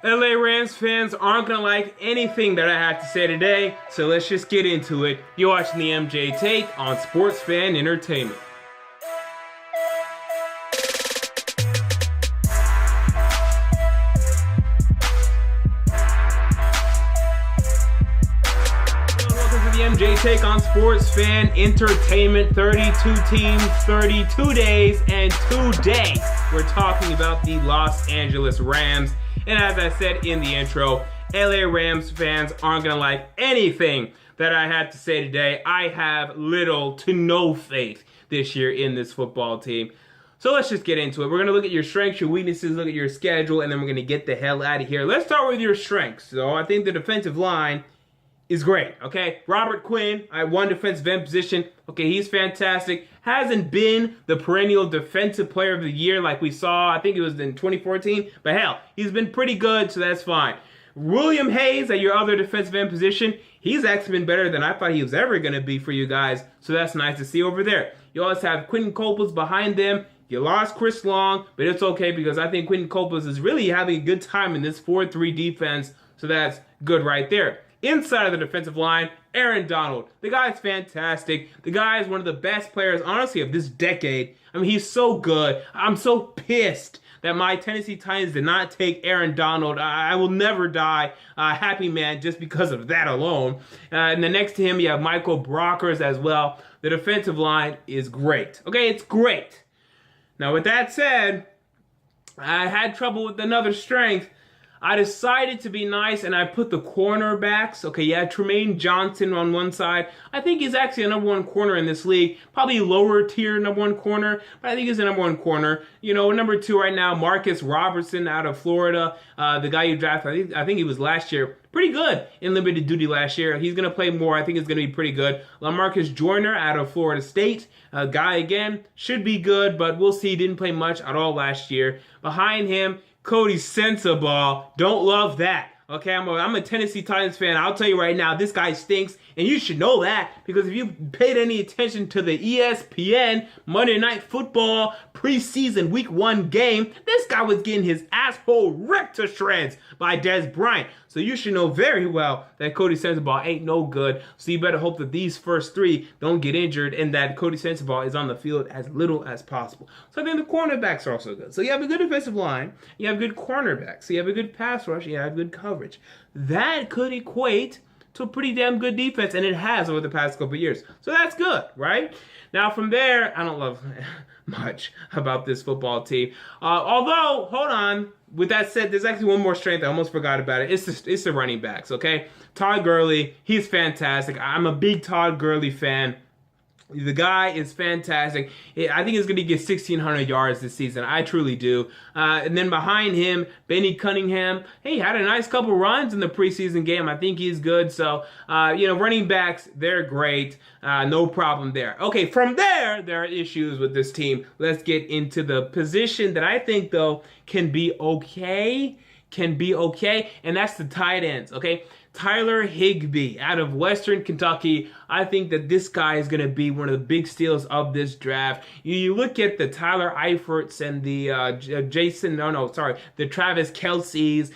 LA Rams fans aren't going to like anything that I have to say today, so let's just get into it. You're watching the MJ Take on Sports Fan Entertainment. Welcome to the MJ Take on Sports Fan Entertainment. 32 teams, 32 days, and today we're talking about the Los Angeles Rams. And as I said in the intro, LA Rams fans aren't going to like anything that I had to say today. I have little to no faith this year in this football team. So let's just get into it. We're going to look at your strengths, your weaknesses, look at your schedule, and then we're going to get the hell out of here. Let's start with your strengths. So I think the defensive line is great, okay? Robert Quinn, one defensive end position. Okay, he's fantastic. Hasn't been the perennial defensive player of the year like we saw, I think it was in 2014. But hell, he's been pretty good, so that's fine. William Hayes at your other defensive end position, he's actually been better than I thought he was ever going to be for you guys. So that's nice to see over there. You always have Quentin Coples behind them. You lost Chris Long, but it's okay because I think Quentin Coples is really having a good time in this 4-3 defense. So that's good right there. Inside of the defensive line, Aaron Donald. The guy's fantastic. The guy is one of the best players, honestly, of this decade. I mean, he's so good. I'm so pissed that my Tennessee Titans did not take Aaron Donald. I will never die a happy man just because of that alone. And then next to him, you have Michael Brockers as well. The defensive line is great. Okay, it's great. Now, with that said, I had trouble with another strength. I decided to be nice, and I put the cornerbacks. Okay, yeah, Tremaine Johnson on one side. I think he's actually a number one corner in this league. Probably lower tier number one corner, but I think he's a number one corner. You know, number two right now, Marcus Robertson out of Florida. The guy you drafted, I think he was last year. Pretty good in limited duty last year. He's going to play more. I think it's going to be pretty good. LaMarcus Joyner out of Florida State. Guy, again, should be good, but we'll see. Didn't play much at all last year. Behind him, Cody Sensabaugh. Don't love that. Okay, I'm a Tennessee Titans fan. I'll tell you right now, this guy stinks, and you should know that because if you paid any attention to the ESPN Monday Night Football preseason Week 1 game, this guy was getting his asshole ripped to shreds by Dez Bryant. So you should know very well that Cody Sensabaugh ain't no good. So you better hope that these first three don't get injured and that Cody Sensabaugh is on the field as little as possible. So I think the cornerbacks are also good. So you have a good defensive line, you have good cornerbacks, so you have a good pass rush, you have good coverage. That could equate to a pretty damn good defense, and it has over the past couple of years. So that's good, right? Now from there, I don't love much about this football team. Although, hold on. With that said, there's actually one more strength. I almost forgot about it. It's the running backs, okay? Todd Gurley, he's fantastic. I'm a big Todd Gurley fan. The guy is fantastic. I think he's going to get 1,600 yards this season. I truly do. And then behind him, Benny Cunningham. Hey, had a nice couple runs in the preseason game. I think he's good. So, running backs, they're great. No problem there. Okay, from there are issues with this team. Let's get into the position that I think, though, can be okay. And that's the tight ends, okay? Tyler Higbee out of Western Kentucky. I think that this guy is going to be one of the big steals of this draft. You look at the Tyler Eiferts and the the Travis Kelce's,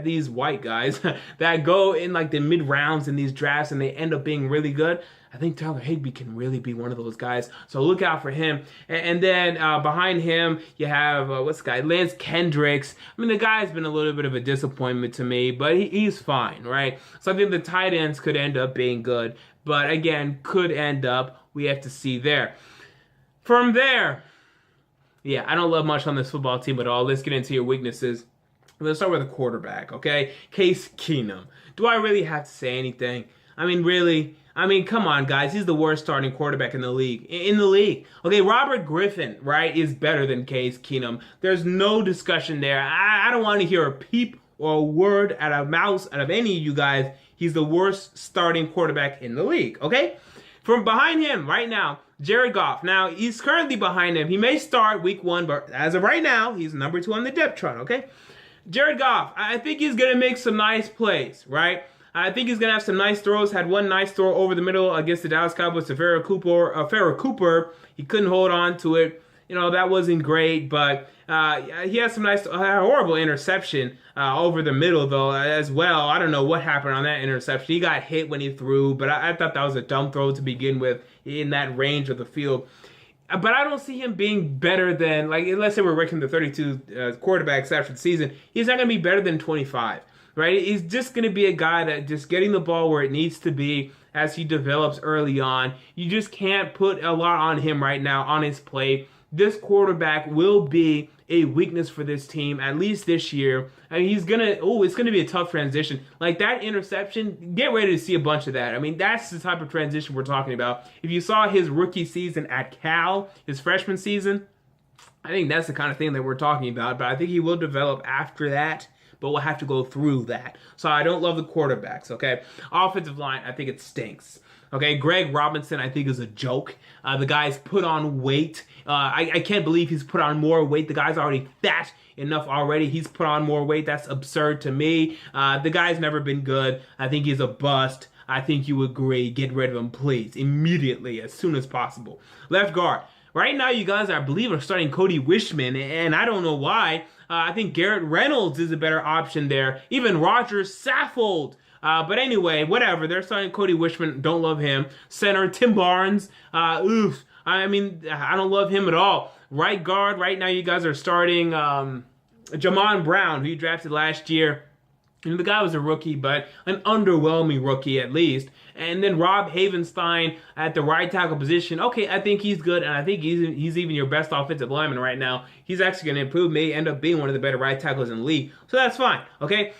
these white guys that go in like the mid rounds in these drafts and they end up being really good. I think Tyler Higbee can really be one of those guys. So look out for him. And then behind him, you have, Lance Kendricks. I mean, the guy's been a little bit of a disappointment to me, but he's fine, right? So I think the tight ends could end up being good. But again, could end up, we have to see there. From there, yeah, I don't love much on this football team at all. Let's get into your weaknesses. Let's start with a quarterback, okay? Case Keenum. Do I really have to say anything? I mean, really? I mean, come on, guys. He's the worst starting quarterback in the league. Okay, Robert Griffin, right, is better than Case Keenum. There's no discussion there. I don't want to hear a peep or a word out of any of you guys. He's the worst starting quarterback in the league, okay? From behind him right now, Jared Goff. Now, he's currently behind him. He may start week 1, but as of right now, he's number 2 on the depth chart, okay? Jared Goff, I think he's going to make some nice plays, right? I think he's going to have some nice throws. Had one nice throw over the middle against the Dallas Cowboys to Farrah Cooper. He couldn't hold on to it. that wasn't great, but he has some nice, horrible interception over the middle, though, as well. I don't know what happened on that interception. He got hit when he threw, but I thought that was a dumb throw to begin with in that range of the field. But I don't see him being better than, like, let's say we're ranking the 32 quarterbacks after the season. He's not going to be better than 25, right? He's just going to be a guy that just getting the ball where it needs to be as he develops early on. You just can't put a lot on him right now on his play. This quarterback will be a weakness for this team, at least this year. I mean, it's going to be a tough transition. Like that interception, get ready to see a bunch of that. I mean, that's the type of transition we're talking about. If you saw his rookie season at Cal, his freshman season, I think that's the kind of thing that we're talking about. But I think he will develop after that, but we'll have to go through that. So I don't love the quarterbacks, okay? Offensive line, I think it stinks. Okay, Greg Robinson, I think, is a joke. The guy's put on weight. I can't believe he's put on more weight. The guy's already fat enough already. He's put on more weight. That's absurd to me. The guy's never been good. I think he's a bust. I think you agree. Get rid of him, please, immediately, as soon as possible. Left guard. Right now, you guys, I believe, are starting Cody Wishman, and I don't know why. I think Garrett Reynolds is a better option there. Even Roger Saffold. But anyway, whatever. They're starting Cody Wishman. Don't love him. Center, Tim Barnes. Oof. I mean, I don't love him at all. Right guard, right now you guys are starting Jamon Brown, who you drafted last year. And the guy was a rookie, but an underwhelming rookie at least. And then Rob Havenstein at the right tackle position. Okay, I think he's good, and I think he's even your best offensive lineman right now. He's actually going to improve, may end up being one of the better right tackles in the league. So that's fine, okay?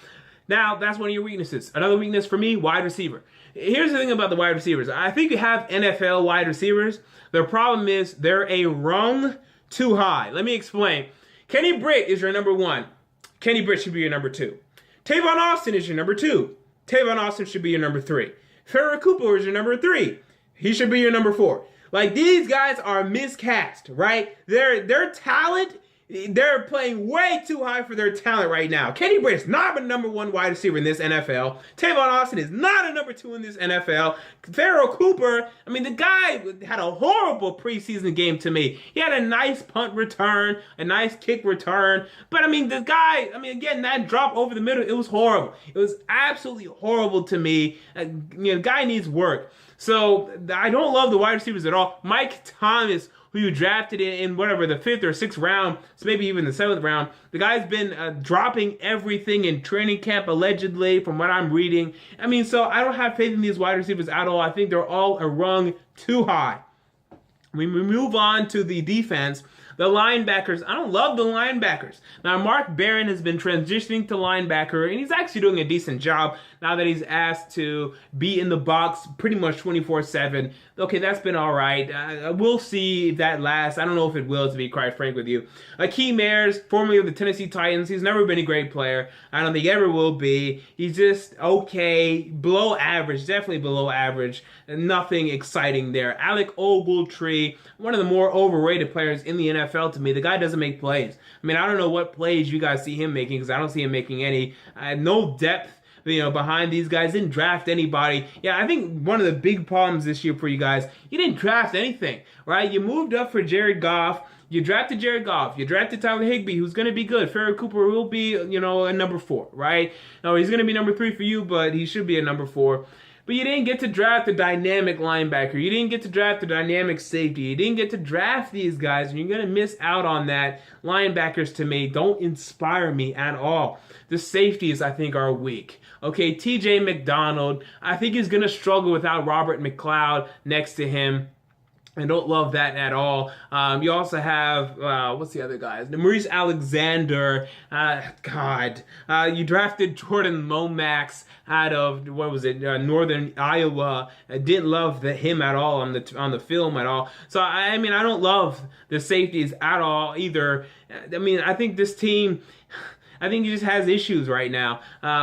Now, that's one of your weaknesses. Another weakness for me, wide receiver. Here's the thing about the wide receivers. I think you have NFL wide receivers. The problem is they're a rung too high. Let me explain. Kenny Britt is your number 1. Kenny Britt should be your number 2. Tavon Austin is your number 2. Tavon Austin should be your number 3. Farrah Cooper is your number 3. He should be your number 4. Like, these guys are miscast, right? Their talent, they're playing way too high for their talent right now. Kenny Britt is not a number 1 wide receiver in this NFL. Tavon Austin is not a number 2 in this NFL. Farrah Cooper, I mean, the guy had a horrible preseason game to me. He had a nice punt return, a nice kick return. But, I mean, the guy, again, that drop over the middle, it was horrible. It was absolutely horrible to me. The guy needs work. So, I don't love the wide receivers at all. Mike Thomas, who you drafted in whatever, the 5th or 6th round, so maybe even the 7th round. The guy's been dropping everything in training camp, allegedly, from what I'm reading. I mean, so I don't have faith in these wide receivers at all. I think they're all a rung too high. When we move on to the defense, the linebackers, I don't love the linebackers. Now, Mark Barron has been transitioning to linebacker, and he's actually doing a decent job now that he's asked to be in the box pretty much 24/7. Okay, that's been all right. We'll see if that lasts. I don't know if it will, to be quite frank with you. Akeem Ayers, formerly of the Tennessee Titans, he's never been a great player. I don't think he ever will be. He's just okay, below average, definitely below average. Nothing exciting there. Alec Ogletree, one of the more overrated players in the NFL to me. The guy doesn't make plays. I mean, I don't know what plays you guys see him making, because I don't see him making any. No depth, behind these guys. Didn't draft anybody. Yeah, I think one of the big problems this year for you guys, you didn't draft anything, right? You moved up for Jared Goff. You drafted Jared Goff. You drafted Tyler Higbee, who's going to be good. Farrah Cooper will be, a number 4, right? No, he's going to be number 3 for you, but he should be a number 4. But you didn't get to draft a dynamic linebacker. You didn't get to draft a dynamic safety. You didn't get to draft these guys, and you're going to miss out on that. Linebackers, to me, don't inspire me at all. The safeties, I think, are weak. Okay, TJ McDonald, I think he's going to struggle without Robert McLeod next to him. I don't love that at all. You also have, what's the other guys? Maurice Alexander. You drafted Jordan Lomax out of, Northern Iowa. I didn't love him at all on the film at all. So, I don't love the safeties at all either. I think this team, he just has issues right now.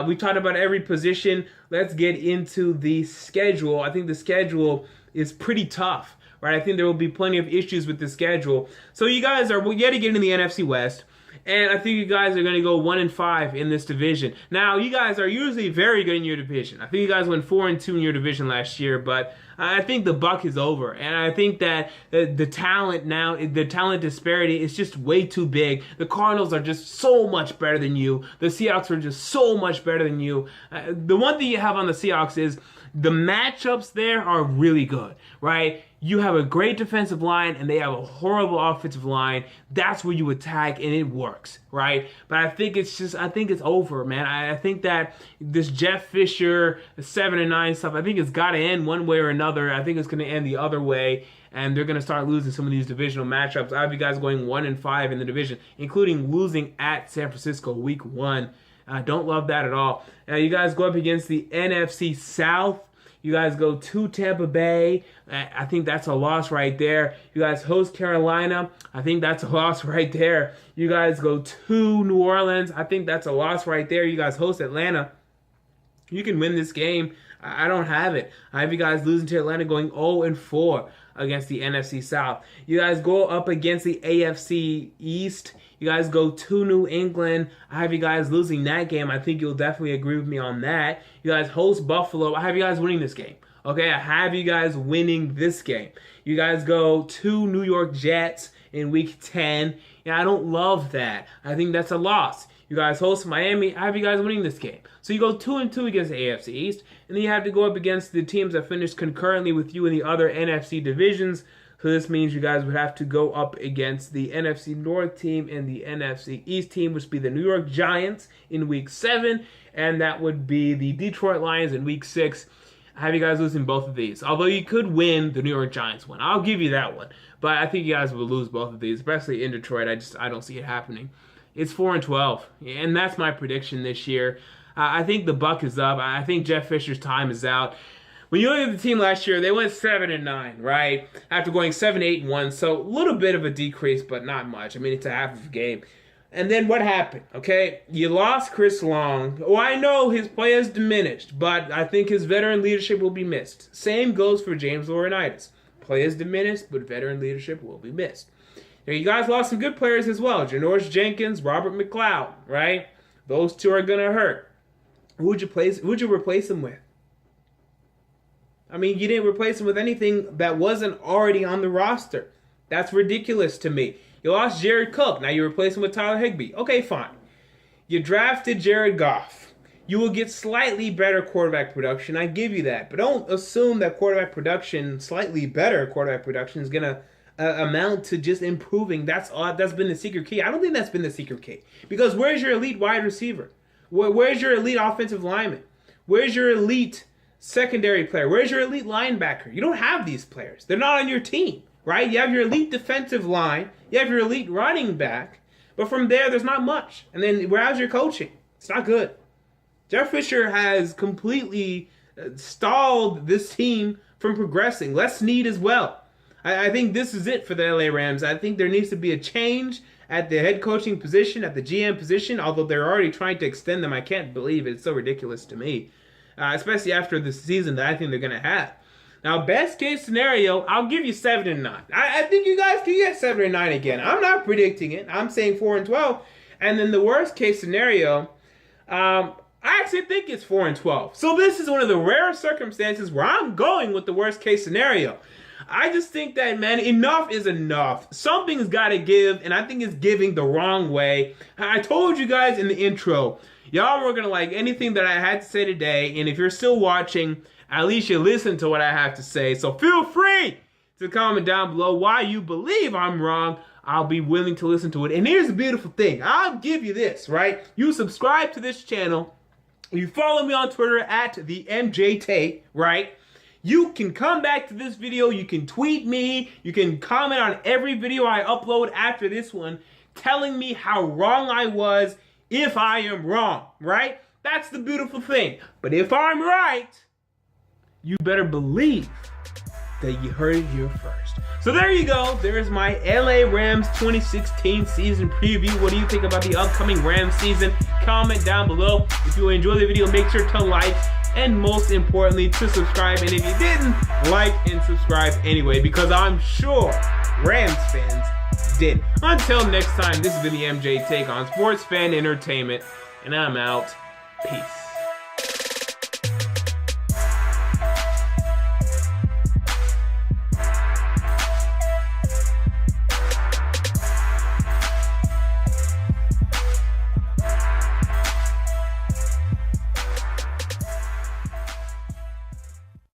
We talked about every position. Let's get into the schedule. I think the schedule is pretty tough. Right, I think there will be plenty of issues with the schedule. So you guys are yet again in the NFC West. And I think you guys are going to go 1-5 in this division. Now, you guys are usually very good in your division. I think you guys went 4-2 in your division last year, but I think the buck is over. And I think that the talent now, the talent disparity is just way too big. The Cardinals are just so much better than you. The Seahawks are just so much better than you. The one thing you have on the Seahawks is the matchups there are really good, right? You have a great defensive line and they have a horrible offensive line. That's where you attack and it works, right? But I think it's over, man. I think that this Jeff Fisher 7-9 stuff, I think it's got to end one way or another. I think it's going to end the other way, and they're going to start losing some of these divisional matchups. I have you guys going 1-5 in the division, including losing at San Francisco week 1. I don't love that at all. Now, you guys go up against the NFC South. You guys go to Tampa Bay. I think that's a loss right there. You guys host Carolina. I think that's a loss right there. You guys go to New Orleans. I think that's a loss right there. You guys host Atlanta. You can win this game. I don't have it. I have you guys losing to Atlanta, going 0-4 against the NFC South. You guys go up against the AFC East. You guys go to New England. I have you guys losing that game. I think you'll definitely agree with me on that. You guys host Buffalo. I have you guys winning this game. Okay, I have you guys winning this game. You guys go to New York Jets in week 10. I don't love that. I think that's a loss. You guys host Miami. I have you guys winning this game. So you go 2-2 against the AFC East, and then you have to go up against the teams that finished concurrently with you in the other NFC divisions. So this means you guys would have to go up against the NFC North team and the NFC East team, which would be the New York Giants in week 7, and that would be the Detroit Lions in week 6. I have you guys losing both of these. Although you could win the New York Giants one. I'll give you that one. But I think you guys will lose both of these, especially in Detroit. I don't see it happening. It's 4-12, and that's my prediction this year. I think the buck is up. I think Jeff Fisher's time is out. When you look at the team last year, they went 7-9, right? After going 7-8-1, so a little bit of a decrease, but not much. I mean, it's a half of a game. And then what happened, okay? You lost Chris Long. Oh, I know his play has diminished, but I think his veteran leadership will be missed. Same goes for James Laurinaitis. Play has diminished, but veteran leadership will be missed. Now, you guys lost some good players as well. Janoris Jenkins, Robert McLeod, right? Those two are going to hurt. Who'd you replace them with? I mean, you didn't replace him with anything that wasn't already on the roster. That's ridiculous to me. You lost Jared Cook. Now you replace him with Tyler Higbee. Okay, fine. You drafted Jared Goff. You will get slightly better quarterback production. I give you that. But don't assume that slightly better quarterback production is going to amount to just improving. That's been the secret key. I don't think that's been the secret key. Because where's your elite wide receiver? Where's your elite offensive lineman? Where's your elite secondary player? Where's your elite linebacker? You don't have these players. They're not on your team, right? You have your elite defensive line. You have your elite running back. But from there's not much. And then how's your coaching? It's not good. Jeff Fisher has completely stalled this team from progressing. Les Snead as well. I think this is it for the LA Rams. I think there needs to be a change at the head coaching position, at the GM position, although they're already trying to extend them. I can't believe it. It's so ridiculous to me. Especially after the season that I think they're going to have. Now, best case scenario, I'll give you 7-9. I think you guys can get 7-9 again. I'm not predicting it. I'm saying 4-12. And then the worst case scenario, I actually think it's 4-12. So this is one of the rare circumstances where I'm going with the worst case scenario. I just think that, man, enough is enough. Something's got to give, and I think it's giving the wrong way. I told you guys in the intro, y'all were going to like anything that I had to say today, and if you're still watching, at least you listen to what I have to say. So feel free to comment down below why you believe I'm wrong. I'll be willing to listen to it. And here's the beautiful thing. I'll give you this, right? You subscribe to this channel. You follow me on Twitter at the MJ Tate, right? You can come back to this video. You can tweet me. You can comment on every video I upload after this one, telling me how wrong I was if I am wrong, right? That's the beautiful thing. But if I'm right, you better believe that you heard it here first. So there you go. There's my LA Rams 2016 season preview. What do you think about the upcoming Rams season? Comment down below. If you enjoyed the video, make sure to like, and most importantly, to subscribe. And if you didn't, like and subscribe anyway, because I'm sure Rams fans did. Until next time, this has been the MJ Take on Sports Fan Entertainment, and I'm out. Peace.